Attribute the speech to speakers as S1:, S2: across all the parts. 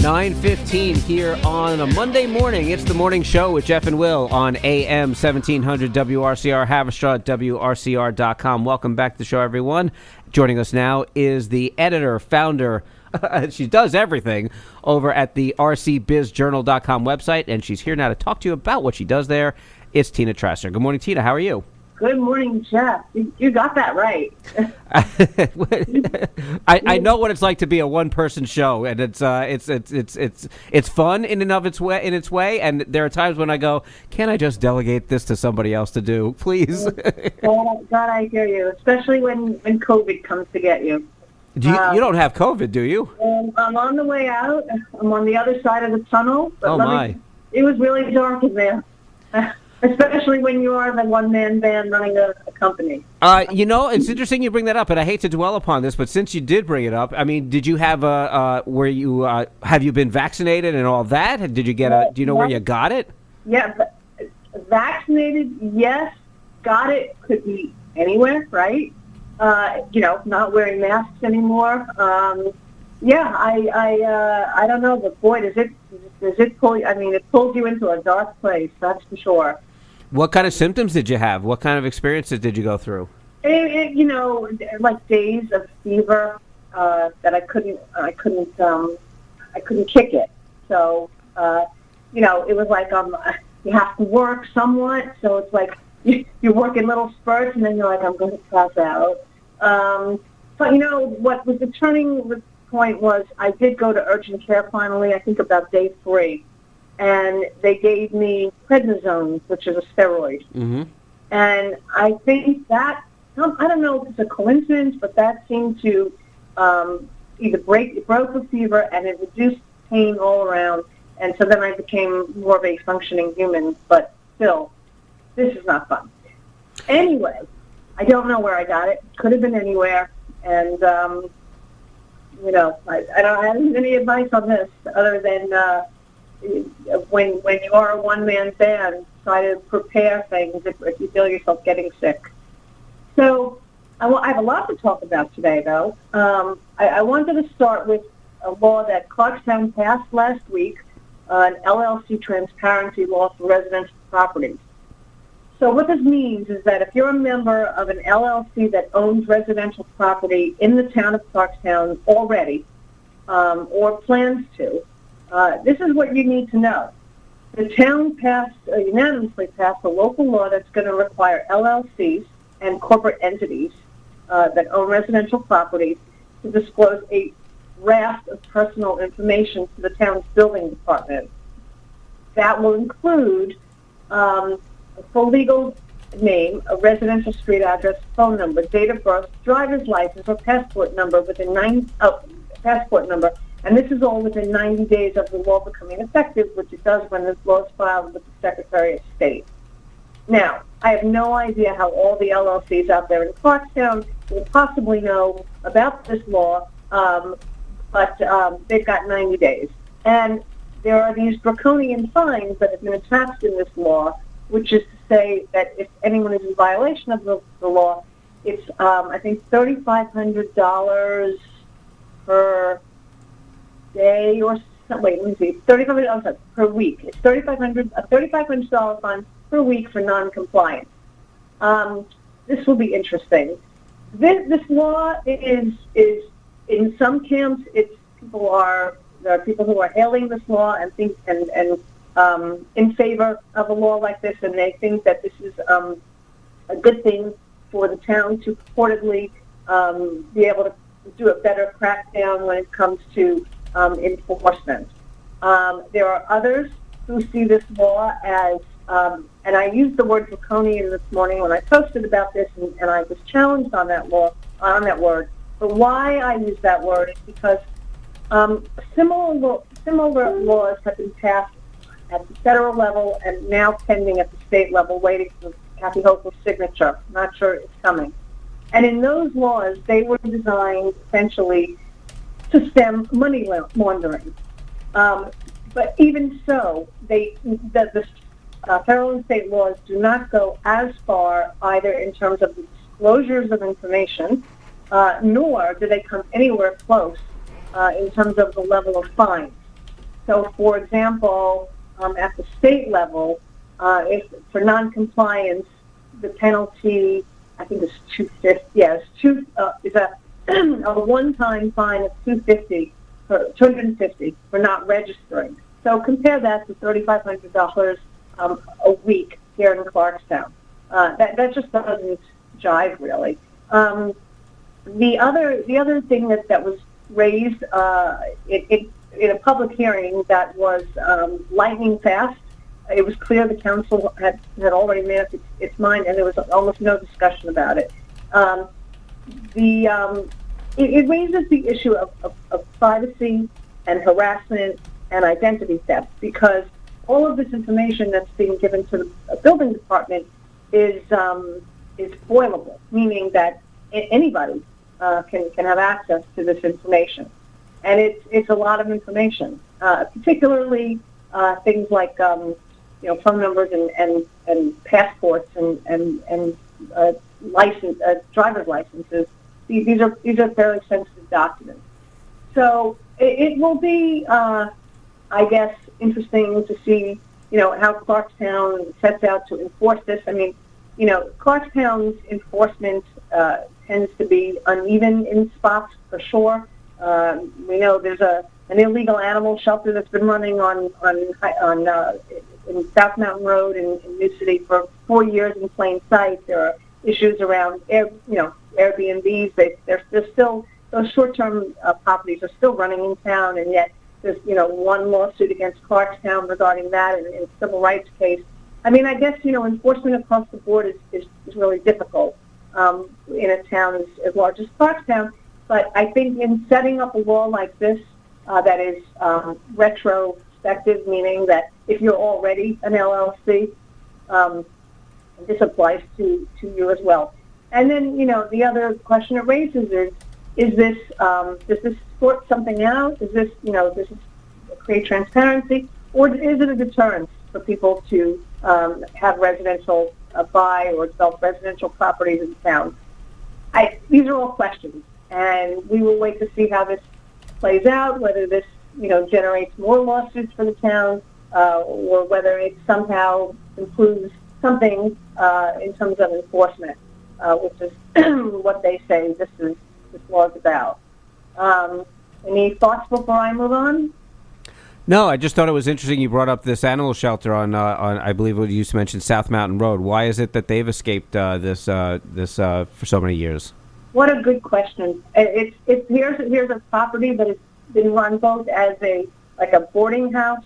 S1: 9:15 here on a Monday morning. It's the morning show with Jeff and Will on AM 1700 WRCR, Haverstraw at WRCR.com. Welcome back to the show, everyone. Joining us now is the editor, founder, she does everything over at the rcbizjournal.com website, and she's here now to talk to you about what she does there. It's Tina Trasser. Good morning, Tina. How are you?
S2: Good morning, Jeff. You got that right.
S1: I know what it's like to be a one-person show, and it's fun in and of its way. And there are times when I go, "Can I just delegate this to somebody else to do, please?"
S2: God, I hear you. Especially when COVID comes to get you.
S1: You don't have COVID, do you?
S2: I'm on the way out. I'm on the other side of the tunnel. But it was really dark in there. Especially when you are the one-man band running a company.
S1: It's interesting you bring that up, and I hate to dwell upon this, but since you did bring it up, I mean, did you have have you been vaccinated and all that? Did you get do you know where you got it? Yeah,
S2: vaccinated, yes. Got it, could be anywhere, right? Not wearing masks anymore. I don't know, but boy, does it pull you? I mean, it pulls you into a dark place, that's for sure.
S1: What kind of symptoms did you have? What kind of experiences did you go through?
S2: Like days of fever that I couldn't kick it. So, it was like you have to work somewhat. So it's like you work in little spurts, and then you're like, I'm going to pass out. But what was the turning point was I did go to urgent care finally, I think about day 3. And they gave me prednisone, which is a steroid.
S1: Mm-hmm.
S2: And I think that, I don't know if it's a coincidence, but that seemed to either it broke the fever and it reduced pain all around. And so then I became more of a functioning human. But still, this is not fun. Anyway, I don't know where I got it. Could have been anywhere. And, I don't have any advice on this other than when you are a one-man band, try to prepare things if you feel yourself getting sick. So I have a lot to talk about today, though. I wanted to start with a law that Clarkstown passed last week, an LLC transparency law for residential properties. So what this means is that if you're a member of an LLC that owns residential property in the town of Clarkstown already, or plans to, this is what you need to know. The town unanimously passed a local law that's going to require LLCs and corporate entities that own residential properties to disclose a raft of personal information to the town's building department. That will include a full legal name, a residential street address, phone number, date of birth, driver's license, or passport number and this is all within 90 days of the law becoming effective, which it does when this law is filed with the Secretary of State. Now, I have no idea how all the LLCs out there in Clarkstown will possibly know about this law, but they've got 90 days. And there are these draconian fines that have been attached in this law, which is to say that if anyone is in violation of the law, it's, I think, $3,500 per day or wait, let me see, $3,500 per week. It's a $3,500 fine per week for non-compliance. This will be interesting. This law is in some camps. There are people who are hailing this law and think and in favor of a law like this, and they think that this is a good thing for the town to purportedly be able to do a better crackdown when it comes to enforcement. There are others who see this law as, and I used the word draconian this morning when I posted about this, and I was challenged on that word. But why I use that word is because similar laws have been passed at the federal level and now pending at the state level, waiting for Kathy Hochul's signature. Not sure it's coming. And in those laws, they were designed essentially to stem money laundering. But even so, the federal and state laws do not go as far either in terms of the disclosures of information, nor do they come anywhere close in terms of the level of fines. So, for example, at the state level, if for noncompliance, the penalty, I think is $250. Yes, is a a one-time fine of $250 for not registering. So compare that to $3,500 a week here in Clarkstown. That just doesn't jive really. The other thing that was raised in a public hearing that was lightning fast. It was clear the council had already made up its mind, and there was almost no discussion about it. It raises the issue of privacy and harassment and identity theft, because all of this information that's being given to the building department is foilable, meaning that anybody can have access to this information, and it's a lot of information, particularly things like phone numbers and passports and driver's licenses. These are fairly sensitive documents. So it will be, I guess, interesting to see, how Clarkstown sets out to enforce this. I mean, Clarkstown's enforcement tends to be uneven in spots for sure. We know there's an illegal animal shelter that's been running on in South Mountain Road in New City for 4 years in plain sight. There are issues around Airbnbs. They're still, those short-term properties are still running in town, and yet there's one lawsuit against Clarkstown regarding that in a civil rights case. I mean, I guess enforcement across the board is really difficult in a town as large as Clarkstown. But I think in setting up a law like this that is retrospective, meaning that if you're already an LLC, this applies to you as well. And then, the other question it raises is this, does this sort something out? Is this, does this create transparency? Or is it a deterrence for people to have residential, buy or develop residential properties in town? These are all questions, and we will wait to see how this plays out, whether this, generates more lawsuits for the town, or whether it somehow improves something in terms of enforcement, which is what they say this law is about. Any thoughts before I move on?
S1: No, I just thought it was interesting you brought up this animal shelter on I believe what you used to mention, South Mountain Road. Why is it that they've escaped this for so many years?
S2: What a good question. Here's a property that has been run both as a boarding house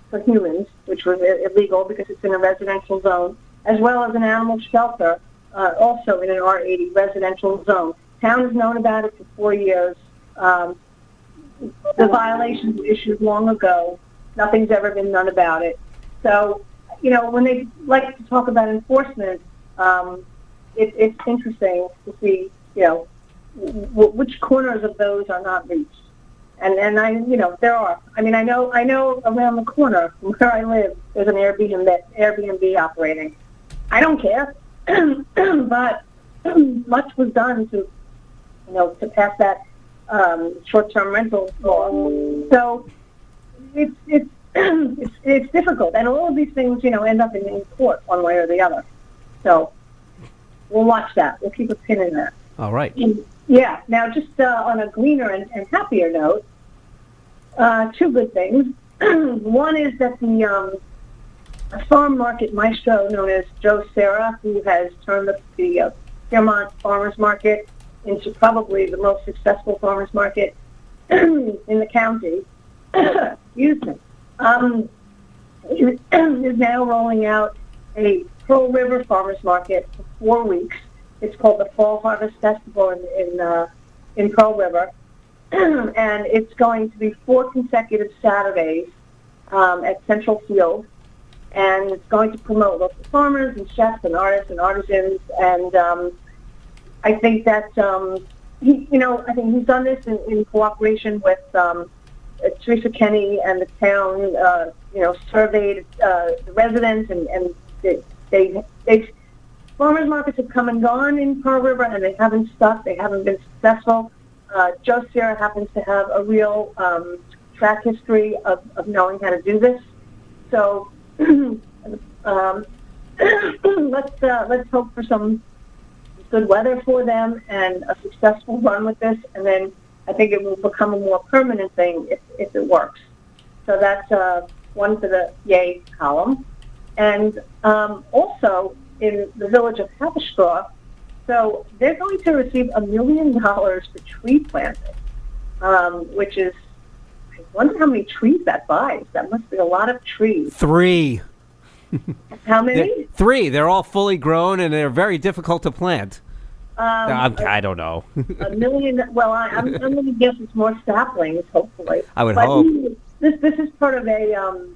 S2: for humans, which was illegal because it's in a residential zone, as well as an animal shelter, also in an R80 residential zone. Town has known about it for 4 years. The violations were issued long ago. Nothing's ever been done about it. So, when they like to talk about enforcement, it's interesting to see, which corners of those are not reached. And there are. I mean, I know around the corner from where I live, there's an Airbnb operating. I don't care, but much was done to pass that short-term rental law. So it's difficult, and all of these things end up in court one way or the other. So we'll watch that. We'll keep a pin in that.
S1: All right.
S2: Yeah. Now, just on a greener and happier note, two good things. One is that the farm market maestro known as Joe Serra, who has turned the Fairmont Farmers Market into probably the most successful farmers market in the county, excuse me, is now rolling out a Pearl River Farmers Market for 4 weeks. It's called the Fall Harvest Festival in Pearl River, and it's going to be 4 consecutive Saturdays at Central Field, and it's going to promote local farmers and chefs and artists and artisans, and I think that I think he's done this in cooperation with Teresa Kenny and the town. Surveyed the residents, and they farmers markets have come and gone in Pearl River, and they haven't stuck. They haven't been successful. Joe Serra happens to have a real track history of knowing how to do this. So let's hope for some good weather for them and a successful run with this, and then I think it will become a more permanent thing if it works. So that's one for the yay column. And also in the village of Haverstraw, so they're going to receive $1 million for tree planting, which is, I wonder how many trees that buys. That must be a lot of trees.
S1: 3.
S2: How many?
S1: 3. They're all fully grown, and they're very difficult to plant. I don't know.
S2: $1 million. Well, I'm going to guess it's more saplings, hopefully.
S1: I would hope.
S2: This is part of a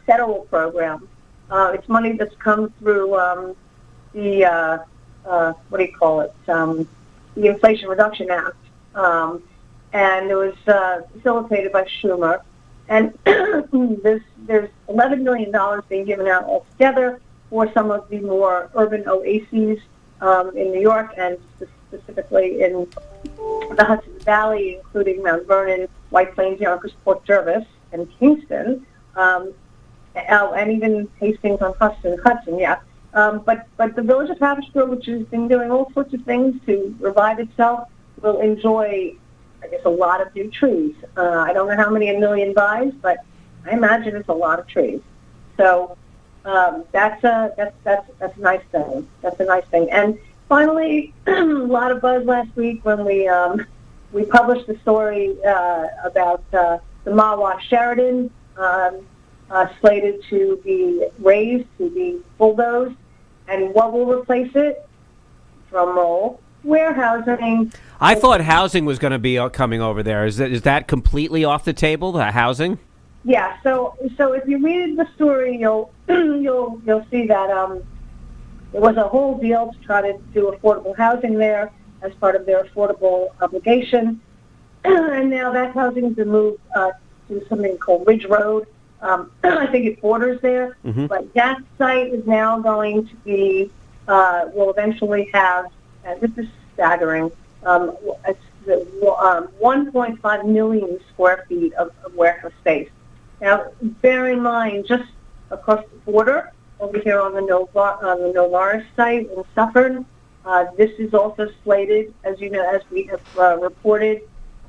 S2: federal program. It's money that's come through the what do you call it? The Inflation Reduction Act, and it was facilitated by Schumer. And there's $11 million being given out altogether for some of the more urban oases in New York, and specifically in the Hudson Valley, including Mount Vernon, White Plains, Yonkers, Port Jervis, and Kingston, and even Hastings on Hudson, yeah. But the village of Haverstraw, which has been doing all sorts of things to revive itself, will enjoy, I guess, a lot of new trees. I don't know how many $1 million buys, but I imagine it's a lot of trees. So that's a nice thing. That's a nice thing. And finally, a lot of buzz last week when we published the story about the Mawa Sheridan slated to be raised, to be bulldozed, and what will replace it? Drum roll. Warehousing.
S1: I thought housing was going to be coming over there. Is that completely off the table? The housing?
S2: Yeah. So if you read the story, you'll see that there was a whole deal to try to do affordable housing there as part of their affordable obligation, and now that housing has been moved to something called Ridge Road. I think it borders there, but that site is now going to be will eventually have. This is staggering. It's 1.5 million square feet of warehouse space. Now, bear in mind, just across the border, over here on the Novaris site in Suffern, this is also slated, as you know, as we have reported,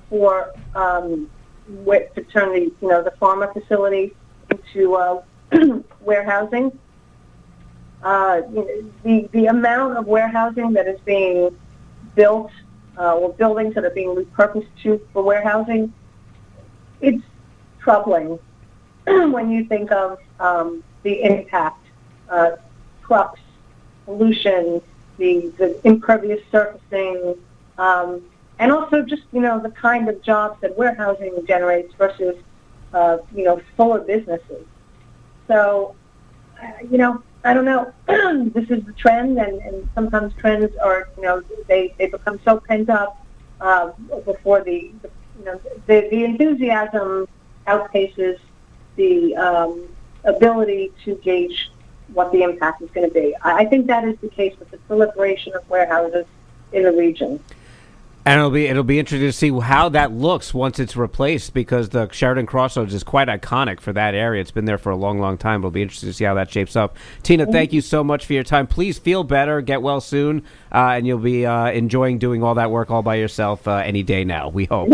S2: for to turn the pharma facility into warehousing. The amount of warehousing that is being built, or buildings that are being repurposed for warehousing, it's troubling when you think of the impact, trucks, pollution, the impervious surfacing, and also just, the kind of jobs that warehousing generates versus, fuller businesses. So, I don't know. This is the trend, and sometimes trends are, they become so pent up before the enthusiasm outpaces the ability to gauge what the impact is going to be. I think that is the case with the proliferation of warehouses in the region.
S1: And it'll be interesting to see how that looks once it's replaced, because the Sheridan Crossroads is quite iconic for that area. It's been there for a long, long time. It'll be interesting to see how that shapes up. Tina, thank you so much for your time. Please feel better, get well soon, and you'll be enjoying doing all that work all by yourself any day now, we hope.